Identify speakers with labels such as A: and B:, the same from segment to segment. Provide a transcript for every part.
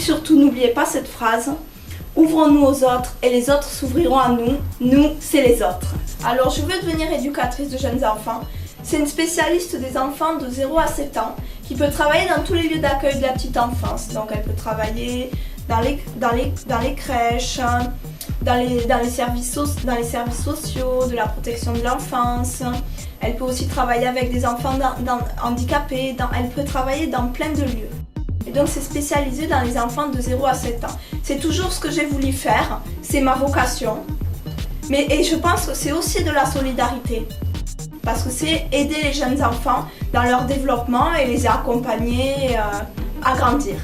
A: surtout, n'oubliez pas cette phrase. Ouvrons-nous aux autres et les autres s'ouvriront à nous. Nous, c'est les autres. Alors, je veux devenir éducatrice de jeunes enfants. C'est une spécialiste des enfants de 0 à 7 ans qui peut travailler dans tous les lieux d'accueil de la petite enfance. Donc, elle peut travailler dans les crèches, dans les services sociaux, de la protection de l'enfance. Elle peut aussi travailler avec des enfants handicapés. Elle peut travailler dans plein de lieux. Et donc c'est spécialisé dans les enfants de 0 à 7 ans. C'est toujours ce que j'ai voulu faire, c'est ma vocation. Et je pense que c'est aussi de la solidarité. Parce que c'est aider les jeunes enfants dans leur développement et les accompagner à grandir.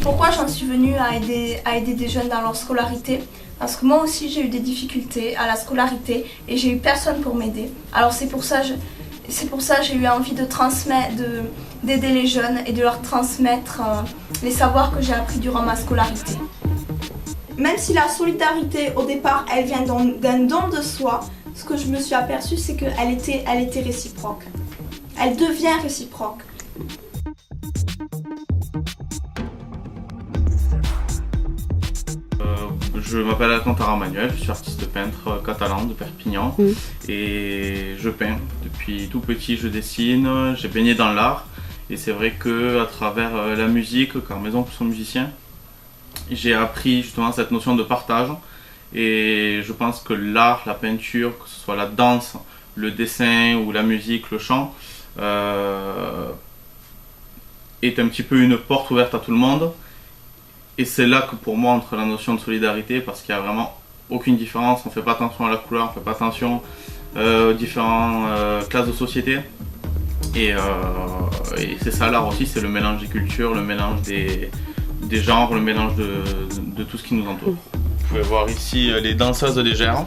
A: Pourquoi j'en suis venue à aider des jeunes dans leur scolarité? Parce que moi aussi j'ai eu des difficultés à la scolarité et j'ai eu personne pour m'aider. Alors c'est pour ça que j'ai eu envie d'aider les jeunes et de leur transmettre les savoirs que j'ai appris durant ma scolarité. Même si la solidarité au départ elle vient d'un don de soi, ce que je me suis aperçue c'est qu'elle était réciproque. Elle devient réciproque.
B: Je m'appelle Alcantara Manuel, je suis artiste peintre catalan de Perpignan et je peins. Depuis tout petit je dessine, j'ai baigné dans l'art et c'est vrai qu'à travers la musique, car mes oncles sont musiciens, j'ai appris justement cette notion de partage et je pense que l'art, la peinture, que ce soit la danse, le dessin ou la musique, le chant, est un petit peu une porte ouverte à tout le monde. Et c'est là que pour moi entre la notion de solidarité, parce qu'il n'y a vraiment aucune différence, on ne fait pas attention à la couleur, on ne fait pas attention aux différentes classes de société. Et c'est ça l'art aussi, c'est le mélange des cultures, le mélange des genres, le mélange de tout ce qui nous entoure. Vous pouvez voir ici les danseuses légères.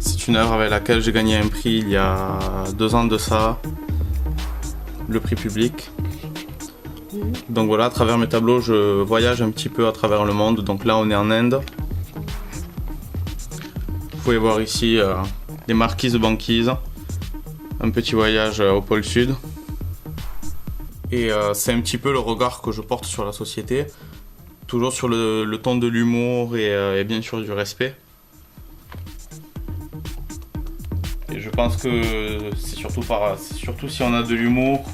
B: C'est une œuvre avec laquelle j'ai gagné un prix il y a 2 ans de ça, le prix public. Donc voilà, à travers mes tableaux, je voyage un petit peu à travers le monde. Donc là, on est en Inde. Vous pouvez voir ici des marquises de banquise. Un petit voyage au pôle sud. Et c'est un petit peu le regard que je porte sur la société. Toujours sur le ton de l'humour et bien sûr du respect. Et je pense que c'est surtout si on a de l'humour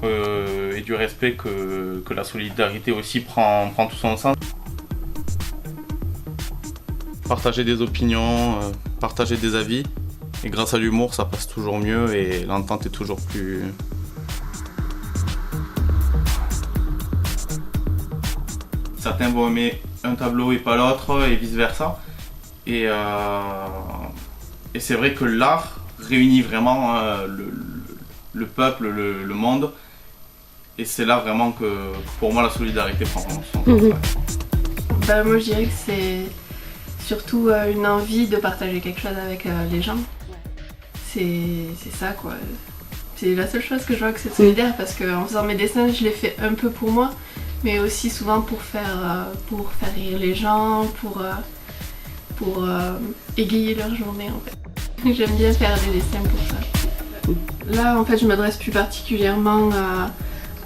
B: et du respect que la solidarité aussi prend tout son sens. Partager des opinions, partager des avis, et grâce à l'humour ça passe toujours mieux et l'entente est toujours plus... Certains vont aimer un tableau et pas l'autre et vice versa. Et c'est vrai que l'art réunit vraiment le peuple, le monde. Et c'est là vraiment que pour moi la solidarité prend son temps.
C: Moi je dirais que c'est surtout une envie de partager quelque chose avec les gens. C'est ça quoi. C'est la seule chose que je vois que c'est solidaire parce qu'en faisant mes dessins je les fais un peu pour moi mais aussi souvent pour faire rire les gens, pour égayer leur journée en fait. J'aime bien faire des dessins pour ça. Là en fait je m'adresse plus particulièrement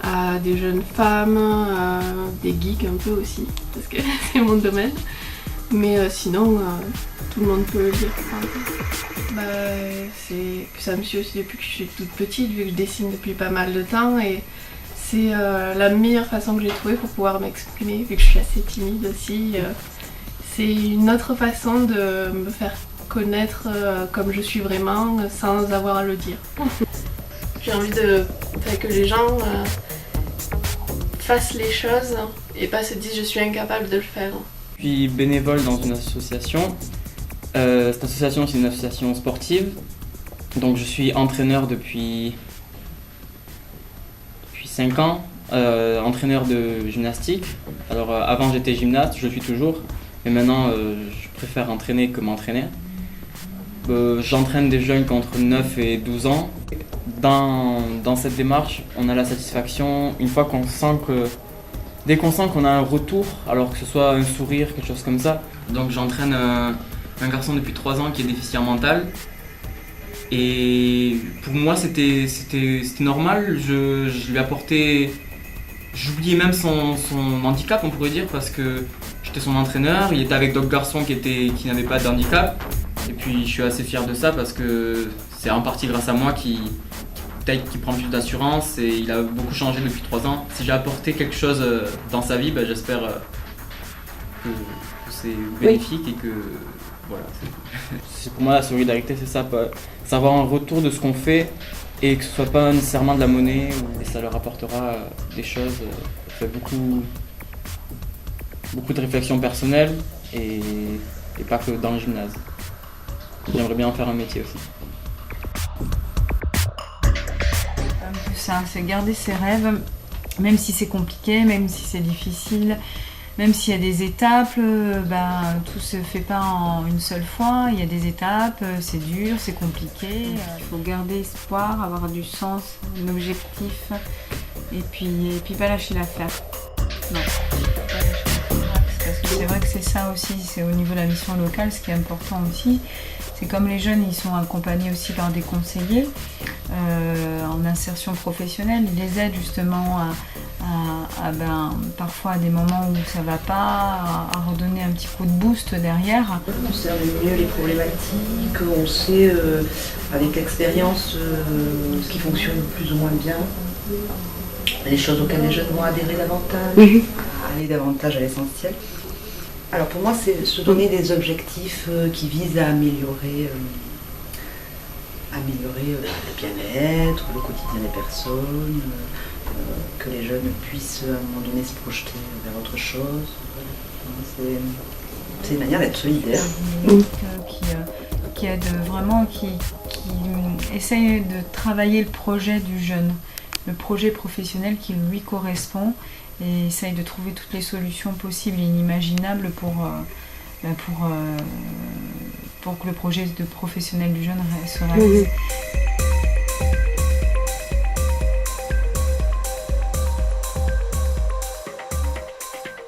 C: à des jeunes femmes, à des geeks un peu aussi, parce que c'est mon domaine. Mais sinon, tout le monde peut le lire. Ça me suit aussi depuis que je suis toute petite, vu que je dessine depuis pas mal de temps. Et c'est la meilleure façon que j'ai trouvée pour pouvoir m'exprimer, vu que je suis assez timide aussi. C'est une autre façon de me faire connaître comme je suis vraiment, sans avoir à le dire. J'ai envie que les gens fassent les choses et pas se disent je suis incapable de le faire.
D: Je suis bénévole dans une association. Cette association c'est une association sportive. Donc je suis entraîneur depuis 5 ans, entraîneur de gymnastique. Alors avant j'étais gymnaste, je le suis toujours, mais maintenant je préfère entraîner que m'entraîner. J'entraîne des jeunes qui ont entre 9 et 12 ans. Dans cette démarche, on a la satisfaction, une fois dès qu'on sent qu'on a un retour, alors que ce soit un sourire, quelque chose comme ça. Donc j'entraîne un garçon depuis 3 ans qui est déficient mental. Et pour moi c'était normal, je lui apportais j'oubliais même son handicap, on pourrait dire, parce que j'étais son entraîneur, il était avec d'autres garçons qui n'avaient pas de handicap. Et puis je suis assez fier de ça parce que c'est en partie grâce à moi qui prend plus d'assurance et il a beaucoup changé depuis 3 ans. Si j'ai apporté quelque chose dans sa vie, j'espère que c'est bénéfique et que voilà. C'est pour moi la solidarité, c'est ça, c'est avoir un retour de ce qu'on fait et que ce soit pas nécessairement de la monnaie et ça leur apportera des choses. Ça fait beaucoup de réflexions personnelles et pas que dans le gymnase. J'aimerais bien en faire un métier aussi.
E: Ça, c'est garder ses rêves, même si c'est compliqué, même si c'est difficile, même s'il y a des étapes, tout se fait pas en une seule fois, il y a des étapes, c'est dur, c'est compliqué. Il faut garder espoir, avoir du sens, un objectif, et puis pas lâcher l'affaire. Non. Parce que c'est vrai que c'est ça aussi, c'est au niveau de la mission locale, ce qui est important aussi. C'est comme les jeunes, ils sont accompagnés aussi par des conseillers en insertion professionnelle. Ils les aident justement parfois à des moments où ça ne va pas, à redonner un petit coup de boost derrière.
F: On cerne mieux les problématiques, on sait avec l'expérience ce qui fonctionne plus ou moins bien, les choses auxquelles les jeunes vont adhérer davantage, aller davantage à l'essentiel. Alors pour moi, c'est se donner des objectifs qui visent à améliorer le bien-être, le quotidien des personnes, que les jeunes puissent à un moment donné se projeter vers autre chose. C'est une manière d'être solidaire.
E: Qui aide vraiment, qui essaye de travailler le projet du jeune, le projet professionnel qui lui correspond. Et essaye de trouver toutes les solutions possibles et inimaginables pour que le projet de professionnel du jeune soit réalisé.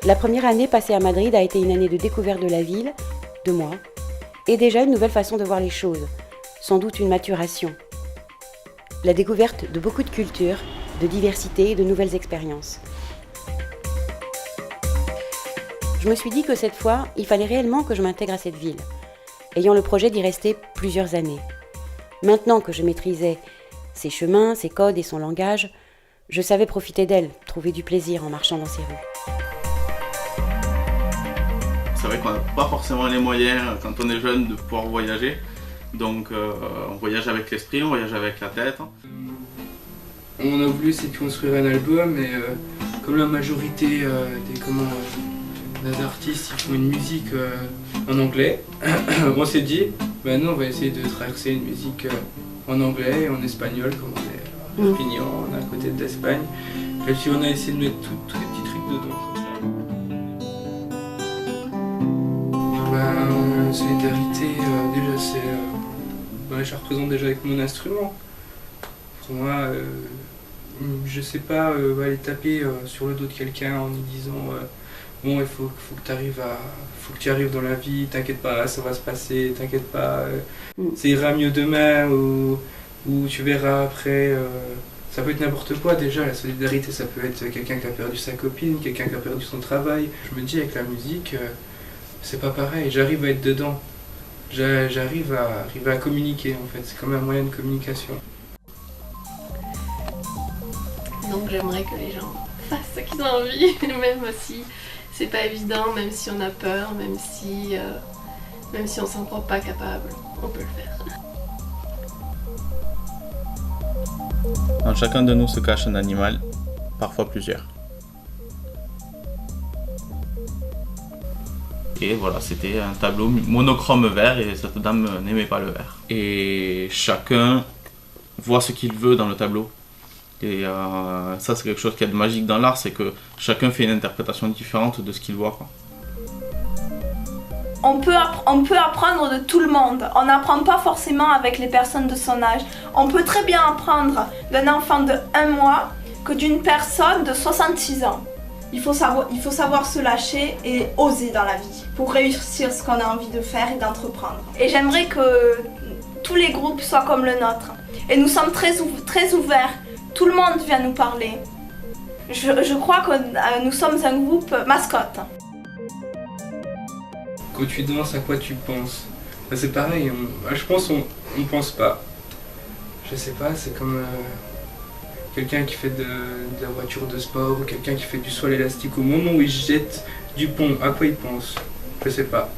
G: La première année passée à Madrid a été une année de découverte de la ville, de moi, et déjà une nouvelle façon de voir les choses, sans doute une maturation. La découverte de beaucoup de cultures, de diversité et de nouvelles expériences. Je me suis dit que cette fois, il fallait réellement que je m'intègre à cette ville, ayant le projet d'y rester plusieurs années. Maintenant que je maîtrisais ses chemins, ses codes et son langage, je savais profiter d'elle, trouver du plaisir en marchant dans ses rues.
B: C'est vrai qu'on n'a pas forcément les moyens, quand on est jeune, de pouvoir voyager. Donc on voyage avec l'esprit, on voyage avec la tête.
H: On a voulu essayer de construire un album, mais comme la majorité des artistes ils font une musique en anglais, on s'est dit, nous on va essayer de traverser une musique en anglais et en espagnol, comme on est à Perpignan, on est à côté de l'Espagne. Et puis on a essayé de mettre tous les petits trucs dedans. Solidarité, déjà c'est... je représente déjà avec mon instrument. Pour moi, je sais pas aller taper sur le dos de quelqu'un en lui disant bon, il faut que tu arrives dans la vie, t'inquiète pas, ça va se passer, t'inquiète pas, ça ira mieux demain ou tu verras après. Ça peut être n'importe quoi déjà, la solidarité ça peut être quelqu'un qui a perdu sa copine, quelqu'un qui a perdu son travail. Je me dis avec la musique, c'est pas pareil, j'arrive à être dedans, j'arrive à communiquer en fait, c'est comme un moyen de communication.
C: Donc j'aimerais que les gens fassent ce qu'ils ont envie, même si c'est pas évident, même si on a peur, même si on s'en croit pas capable, on peut le faire.
B: En chacun de nous se cache un animal, parfois plusieurs. Et voilà, c'était un tableau monochrome vert et cette dame n'aimait pas le vert. Et chacun voit ce qu'il veut dans le tableau. Et ça c'est quelque chose qui est de magique dans l'art, c'est que chacun fait une interprétation différente de ce qu'il voit, quoi.
A: On peut apprendre de tout le monde, on n'apprend pas forcément avec les personnes de son âge. On peut très bien apprendre d'un enfant de 1 mois que d'une personne de 66 ans. Il faut savoir se lâcher et oser dans la vie pour réussir ce qu'on a envie de faire et d'entreprendre. Et j'aimerais que tous les groupes soient comme le nôtre. Et nous sommes très ouverts, tout le monde vient nous parler. Je crois que nous sommes un groupe mascotte.
H: Quand tu danses, à quoi tu penses? Ben, c'est pareil, je pense on pense pas. Je sais pas, c'est comme quelqu'un qui fait de la voiture de sport ou quelqu'un qui fait du saut à l'élastique. Au moment où il jette du pont, à quoi il pense? Je sais pas.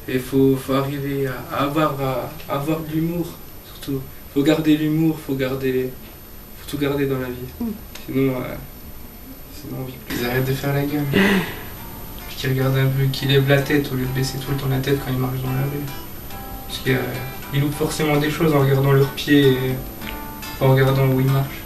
H: Et faut arriver à avoir de l'humour, surtout. Faut garder l'humour, faut tout garder dans la vie. Sinon on vit plus. Ils arrêtent de faire la gueule. Puis qu'ils regardent un peu, qu'ils lèvent la tête au lieu de baisser tout le temps la tête quand ils marchent dans la rue. Parce qu'ils loupent forcément des choses en regardant leurs pieds et en regardant où ils marchent.